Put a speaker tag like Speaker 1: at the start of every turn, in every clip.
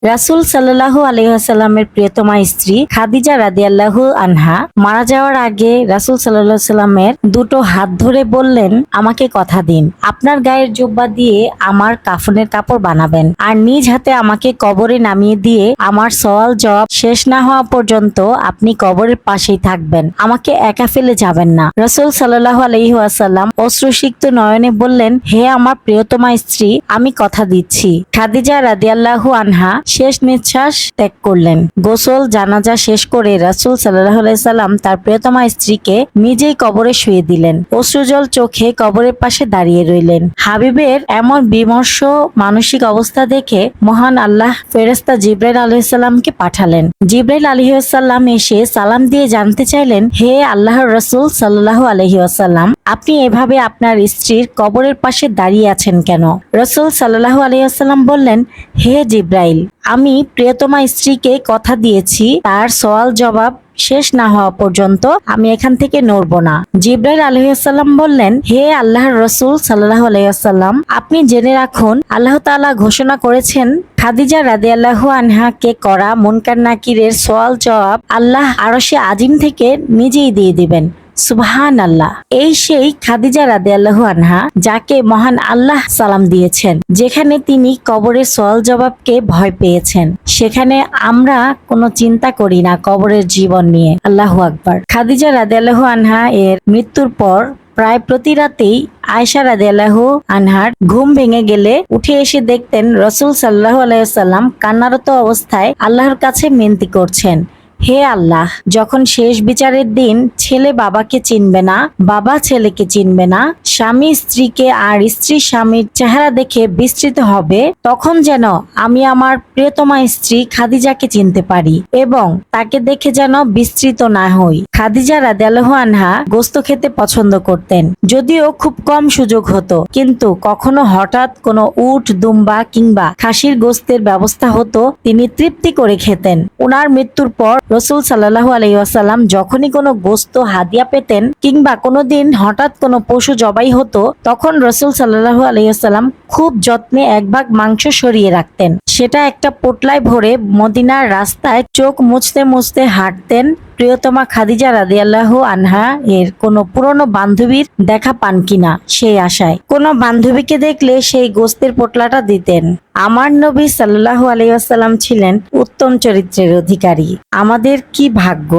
Speaker 1: রাসূল সাল্লাল্লাহু আলাইহি ওয়াসাল্লামের প্রিয়তমা স্ত্রী খাদিজা রাদিয়াল্লাহু আনহা মারা যাওয়ার আগে রাসূল সাল্লাল্লাহু আলাইহি ওয়াসাল্লামের দুটো হাত ধরে বললেন, আমাকে কথা দিন, আপনার গায়ের জুব্বা দিয়ে আমার কাফনের কাপড় বানাবেন আর নিজ হাতে আমাকে কবরে নামিয়ে দিয়ে আমার সওয়াল জবাব শেষ না হওয়া পর্যন্ত আপনি কবরের পাশেই থাকবেন, আমাকে একা ফেলে যাবেন না। রাসূল সাল্লাল্লাহু আলাইহি ওয়াসাল্লাম অশ্রুসিক্ত নয়নে বললেন, হে আমার প্রিয়তমা স্ত্রী, আমি কথা দিচ্ছি। খাদিজা রাদিয়াল্লাহু আনহা শেষ নিঃশ্বাস ত্যাগ করলেন। গোসল জানাজা শেষ করে রাসূল সাল্লাল্লাহু আলাইহি সাল্লাম তার প্রিয়তমা স্ত্রীকে নিজেই কবরে শুয়ে দিলেন। অশ্রুজল চোখে কবরের পাশে দাঁড়িয়ে রইলেন। হাবিবের এমন বিমর্ষ মানসিক অবস্থা দেখে মহান আল্লাহ ফেরেশতা জিবরাইল আলাইহিস সালামকে পাঠালেন। জিবরাইল আলাইহিস সালাম এসে সালাম দিয়ে জানতে চাইলেন, হে আল্লাহর রাসূল সাল্লাল্লাহু আলাইহি ওয়াসাল্লাম, আপনি এভাবে আপনার স্ত্রীর কবরের পাশে দাঁড়িয়ে আছেন কেন? রাসূল সাল্লাল্লাহু আলাইহি ওয়াসাল্লাম বললেন, হে জিবরাইল, আমি প্রিয়তমা স্ত্রীকে কথা দিয়েছি, তার সওয়াল জবাব শেষ না হওয়া পর্যন্ত আমি এখান থেকে নড়ব না। জিবরাইল আলাইহিস সালাম বললেন, হে আল্লাহর রাসূল সাল্লাল্লাহু আলাইহি ওয়াসাল্লাম, আপনি জেনে রাখুন, আল্লাহ তাআলা ঘোষণা করেছেন, খাদিজা রাদিয়াল্লাহু আনহাকে করা মুনকার নাকিরের সওয়াল জবাব আল্লাহ আরশে আজিম থেকে নিজেই দিয়ে দিবেন। সুবহানাল্লাহ। এই সেই খাদিজা রাদিয়াল্লাহু আনহা যাকে মহান আল্লাহ সালাম দিয়েছেন। যেখানে তিনি কবরের সওয়াল জবাবকে ভয় পেয়েছেন, সেখানে আমরা কোনো চিন্তা করি না কবরের জীবন নিয়ে। আল্লাহু আকবার। খাদিজা রাদিয়াল্লাহু আনহা এর মৃত্যুর পর প্রায় প্রতি রাতেই আয়েশা রাদিয়াল্লাহু আনহার ঘুম ভেঙে গেলে উঠে এসে দেখতেন রাসূল সাল্লাল্লাহু আলাইহি ওয়াসাল্লাম কান্নারত অবস্থায় আল্লাহর কাছে মিনতি করছেন, হে আল্লাহ, যখন শেষ বিচারের দিন ছেলে বাবাকে চিনবে না, বাবা ছেলেকে চিনবে না, স্বামী স্ত্রীকে আর স্ত্রী স্বামীর চেহারা দেখে বিস্মৃত হবে, তখন যেন আমি আমার প্রিয়তমা স্ত্রী খাদিজাকে চিনতে পারি এবং তাকে দেখে যেন বিস্মৃত না হই। খাদিজা রাদিয়াল্লাহু আনহা গোস্ত খেতে পছন্দ করতেন, যদিও খুব কম সুযোগ হতো, কিন্তু কখনো হঠাৎ কোনো উট, দুম্বা কিংবা খাসির গোস্তের ব্যবস্থা হতো, তিনি তৃপ্তি করে খেতেন। ওনার মৃত্যুর পর রাসূল সাল্লাল্লাহু আলাইহি ওয়াসাল্লাম যখনই কোনো গোস্ত হাদিয়া পেতেন কিংবা কোনোদিন হঠাৎ কোনো পশু জবাই হতো, তখন রাসূল সাল্লাল্লাহু আলাইহি ওয়াসাল্লাম খুব যত্নে এক ভাগ মাংস সরিয়ে রাখতেন। সেটা একটা পোটলায় ভরে মদিনার রাস্তায় চোখ মুছতে মুছতে হাঁটতেন। প্রিয়তমা খাদিজা রাদিয়াল্লাহু আনহা এর কোনো পুরনো বান্ধবীর দেখা পান কিনা সেই আশায় কোনো বান্ধবীকে দেখলে সেই গোস্তের পোটলাটা দিতেন। আমার নবী সাল্লাল্লাহু আলাইহি ওয়াসাল্লাম ছিলেন উত্তম চরিত্রের অধিকারী। আমাদের কি ভাগ্য,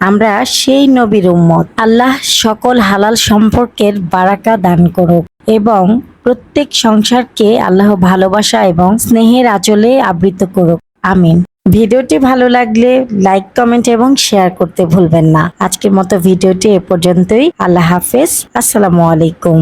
Speaker 1: আমরা সেই নবীর উম্মত। আল্লাহ সকল হালাল সম্পর্কের বারাকা দান করুক এবং প্রত্যেক সংসারকে আল্লাহ ভালোবাসা এবং স্নেহের আঁচলে আবৃত করুক। আমিন। ভিডিওটি ভালো লাগলে লাইক, কমেন্ট এবং শেয়ার করতে ভুলবেন না। আজকের মতো ভিডিওটি এ পর্যন্তই। আল্লাহ হাফেজ। আসসালামু আলাইকুম।